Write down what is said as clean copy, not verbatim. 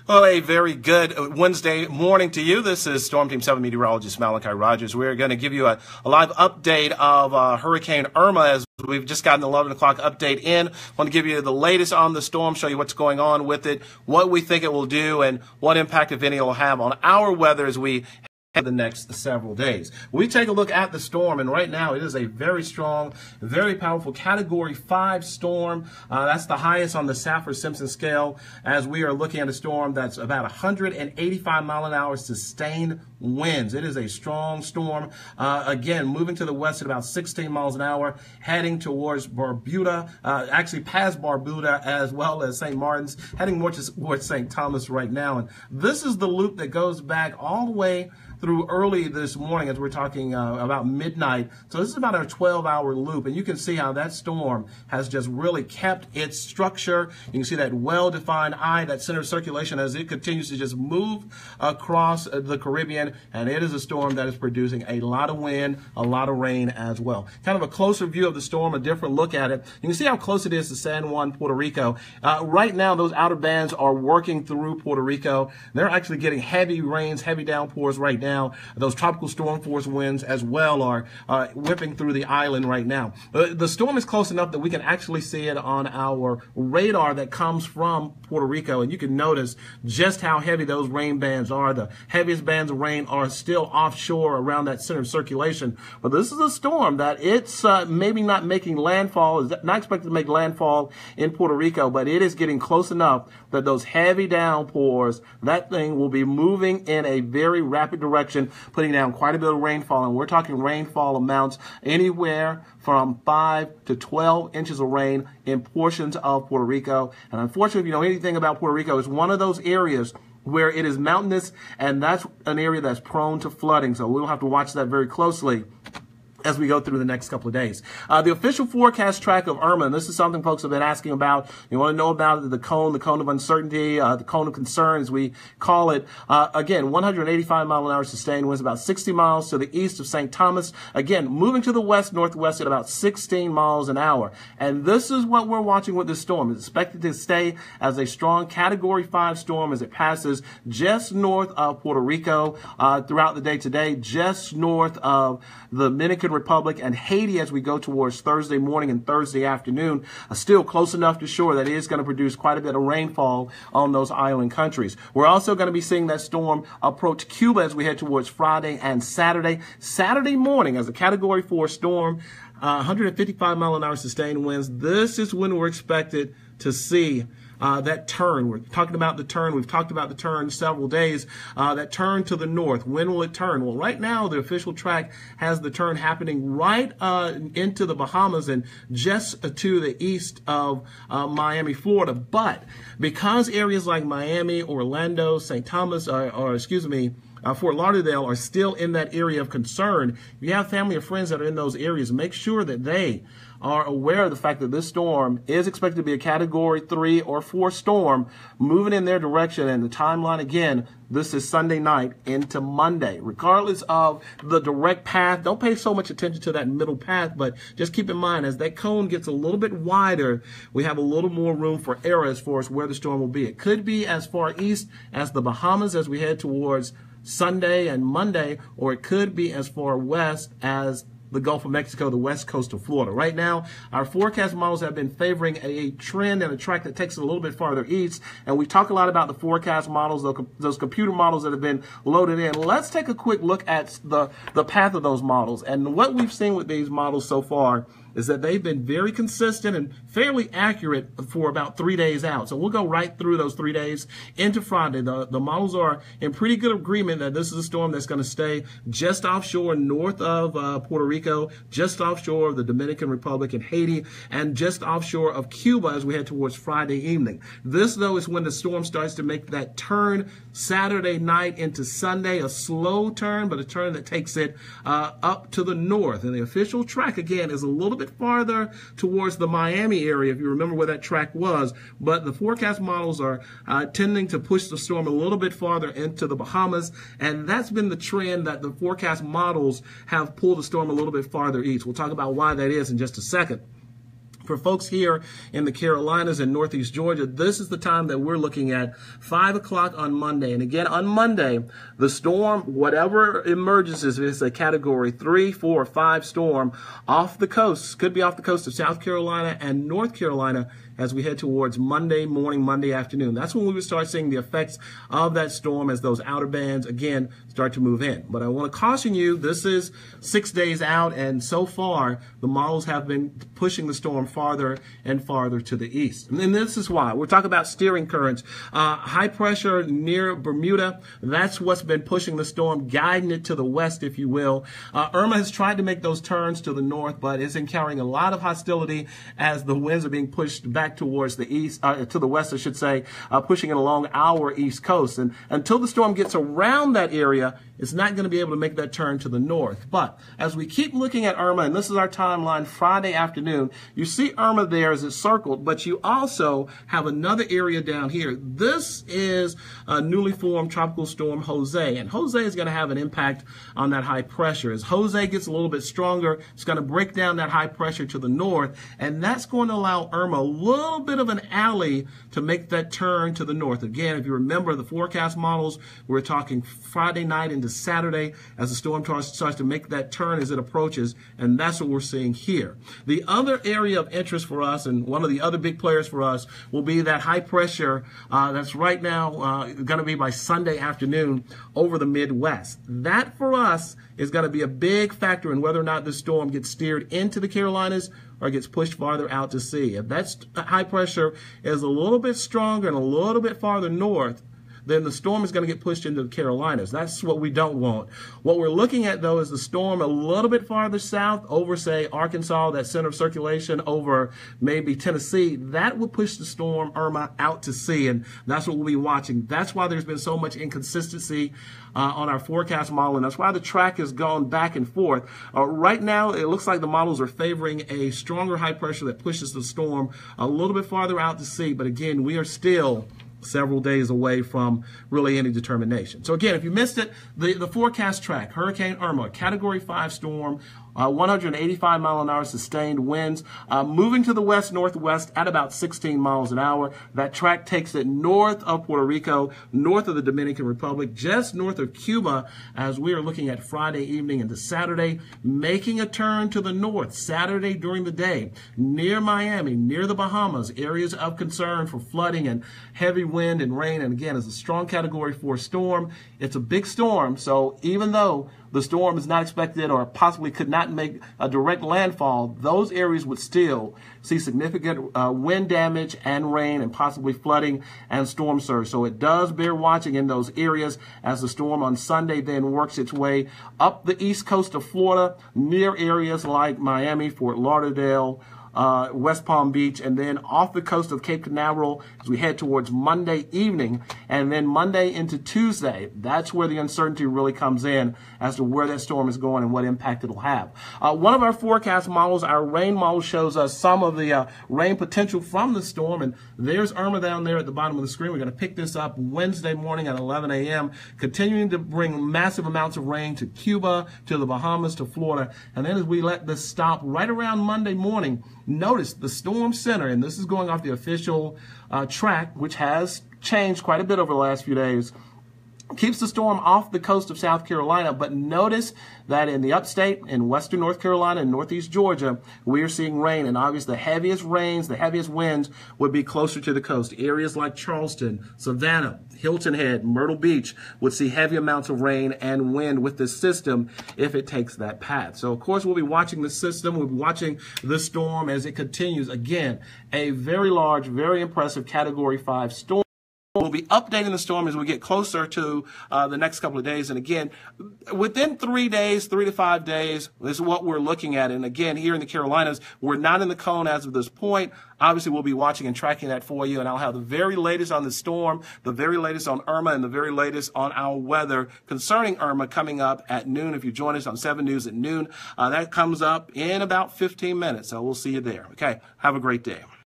Well, a very good Wednesday morning to you. This is Storm Team 7 meteorologist Malachi Rogers. We're going to give you a live update of Hurricane Irma as we've just gotten the 11 o'clock update in. I want to give you the latest on the storm, show you what's going on with it, what we think it will do, and what impact, if any, it will have on our weather as we the next several days. We take a look at the storm, and right now it is a very strong, very powerful Category 5 storm. That's the highest on the Saffir-Simpson scale, as we are looking at a storm that's about 185 mile an hour sustained winds. It is a strong storm. Again, moving to the west at about 16 miles an hour, heading towards Barbuda, actually past Barbuda as well as St. Martin's, heading more towards St. Thomas right now. And this is the loop that goes back all the way through early this morning as we're talking about midnight. So this is about a 12-hour loop, and you can see how that storm has just really kept its structure. You can see that well-defined eye, that center of circulation, as it continues to just move across the Caribbean, and it is a storm that is producing a lot of wind, a lot of rain as well. Kind of a closer view of the storm, a different look at it. You can see how close it is to San Juan, Puerto Rico. Right now, those outer bands are working through Puerto Rico. They're actually getting heavy rains, heavy downpours right now. Those tropical storm force winds as well are whipping through the island right now. The storm is close enough that we can actually see it on our radar that comes from Puerto Rico, and you can notice just how heavy those rain bands are. The heaviest bands of rain are still offshore around that center of circulation. But this is a storm that it's maybe not making landfall, is not expected to make landfall in Puerto Rico, but it is getting close enough that those heavy downpours, that thing will be moving in a very rapid direction, putting down quite a bit of rainfall, and we're talking rainfall amounts anywhere from 5 to 12 inches of rain in portions of Puerto Rico. And unfortunately, if you know anything about Puerto Rico, it's one of those areas where it is mountainous, and that's an area that's prone to flooding. So we'll have to watch that very closely as we go through the next couple of days. The official forecast track of Irma, and this is something folks have been asking about. You want to know about the cone of uncertainty, the cone of concern, as we call it. Again, 185 mile an hour sustained winds, about 60 miles to the east of St. Thomas. Again, moving to the west-northwest at about 16 miles an hour. And this is what we're watching with this storm. It's expected to stay as a strong Category 5 storm as it passes just north of Puerto Rico throughout the day today, just north of the Dominican Republic and Haiti as we go towards Thursday morning and Thursday afternoon. Still close enough to shore that it is going to produce quite a bit of rainfall on those island countries. We're also going to be seeing that storm approach Cuba as we head towards Friday and Saturday. Saturday morning as a Category 4 storm, 155 mile an hour sustained winds. This is when we're expected to see that turn. We're talking about the turn. We've talked about the turn several days. That turn to the north. When will it turn? Well, right now, the official track has the turn happening right into the Bahamas and just to the east of Miami, Florida. But because areas like Miami, Orlando, St. Thomas, Fort Lauderdale are still in that area of concern, if you have family or friends that are in those areas, make sure that they are aware of the fact that this storm is expected to be a Category 3 or 4 storm moving in their direction. And the timeline, again, this is Sunday night into Monday. Regardless of the direct path, don't pay so much attention to that middle path, but just keep in mind as that cone gets a little bit wider, we have a little more room for error as far as where the storm will be. It could be as far east as the Bahamas as we head towards Sunday and Monday, or it could be as far west as the Gulf of Mexico, the west coast of Florida. Right now, our forecast models have been favoring a trend and a track that takes it a little bit farther east, and we talk a lot about the forecast models, those computer models that have been loaded in. Let's take a quick look at the path of those models, and what we've seen with these models so far is that they've been very consistent and fairly accurate for about 3 days out. So we'll go right through those 3 days into Friday. The models are in pretty good agreement that this is a storm that's going to stay just offshore north of Puerto Rico, just offshore of the Dominican Republic and Haiti, and just offshore of Cuba as we head towards Friday evening. This, though, is when the storm starts to make that turn Saturday night into Sunday, a slow turn, but a turn that takes it up to the north. And the official track, again, is a little bit farther towards the Miami area, if you remember where that track was, but the forecast models are tending to push the storm a little bit farther into the Bahamas, and that's been the trend that the forecast models have pulled the storm a little bit farther east. We'll talk about why that is in just a second. For folks here in the Carolinas and Northeast Georgia, this is the time that we're looking at, 5 o'clock on Monday. And again, on Monday, the storm, whatever emerges, if it's a Category 3, 4, or 5 storm off the coast, could be off the coast of South Carolina and North Carolina as we head towards Monday morning, Monday afternoon. That's when we would start seeing the effects of that storm as those outer bands, again, start to move in. But I want to caution you, this is 6 days out, and so far, the models have been pushing the storm farther and farther to the east. And this is why. We're talking about steering currents. High pressure near Bermuda, that's what's been pushing the storm, guiding it to the west, if you will. Irma has tried to make those turns to the north, but is encountering a lot of hostility as the winds are being pushed back towards the east, to the west, I should say, pushing it along our east coast. And until the storm gets around that area, it's not going to be able to make that turn to the north. But as we keep looking at Irma, and this is our timeline Friday afternoon, you see Irma there as it's circled, but you also have another area down here. This is a newly formed tropical storm Jose, and Jose is going to have an impact on that high pressure. As Jose gets a little bit stronger, it's going to break down that high pressure to the north, and that's going to allow Irma a little bit of an alley to make that turn to the north. Again, if you remember the forecast models, we're talking Friday night into Saturday as the storm starts to make that turn as it approaches, and that's what we're seeing here. The other area of interest for us, and one of the other big players for us, will be that high pressure that's right now going to be by Sunday afternoon over the Midwest. That for us is going to be a big factor in whether or not this storm gets steered into the Carolinas or gets pushed farther out to sea. If that high pressure is a little bit stronger and a little bit farther north, then the storm is going to get pushed into the Carolinas. That's what we don't want. What we're looking at, though, is the storm a little bit farther south over, say, Arkansas, that center of circulation over maybe Tennessee. That would push the storm Irma out to sea, and that's what we'll be watching. That's why there's been so much inconsistency on our forecast model, and that's why the track has gone back and forth. Right now, it looks like the models are favoring a stronger high pressure that pushes the storm a little bit farther out to sea, but again, we are still several days away from really any determination. So again, if you missed it, the forecast track, Hurricane Irma, Category 5 storm, 185 mile an hour sustained winds, moving to the west-northwest at about 16 miles an hour. That track takes it north of Puerto Rico, north of the Dominican Republic, just north of Cuba, as we are looking at Friday evening into Saturday, making a turn to the north Saturday during the day, near Miami, near the Bahamas, areas of concern for flooding and heavy wind and rain. And again, it's a strong Category 4 storm. It's a big storm, so even though the storm is not expected or possibly could not make a direct landfall, those areas would still see significant wind damage and rain and possibly flooding and storm surge. So it does bear watching in those areas as the storm on Sunday then works its way up the east coast of Florida, near areas like Miami, Fort Lauderdale, West Palm Beach, and then off the coast of Cape Canaveral as we head towards Monday evening, and then Monday into Tuesday. That's where the uncertainty really comes in as to where that storm is going and what impact it'll have. One of our forecast models, our rain model, shows us some of the rain potential from the storm, and there's Irma down there at the bottom of the screen. We're going to pick this up Wednesday morning at 11 a.m., continuing to bring massive amounts of rain to Cuba, to the Bahamas, to Florida, and then as we let this stop right around Monday morning, notice the storm center, and this is going off the official track, which has changed quite a bit over the last few days, keeps the storm off the coast of South Carolina, but notice that in the upstate, in western North Carolina and northeast Georgia, we are seeing rain, and obviously the heaviest rains, the heaviest winds would be closer to the coast. Areas like Charleston, Savannah, Hilton Head, Myrtle Beach would see heavy amounts of rain and wind with this system if it takes that path. So, of course, we'll be watching the system. We'll be watching the storm as it continues. Again, a very large, very impressive Category 5 storm. We'll be updating the storm as we get closer to the next couple of days. And again, within 3 days, 3 to 5 days, is what we're looking at. And again, here in the Carolinas, we're not in the cone as of this point. Obviously, we'll be watching and tracking that for you. And I'll have the very latest on the storm, the very latest on Irma, and the very latest on our weather concerning Irma coming up at noon. If you join us on 7 News at noon, that comes up in about 15 minutes. So we'll see you there. Okay, have a great day.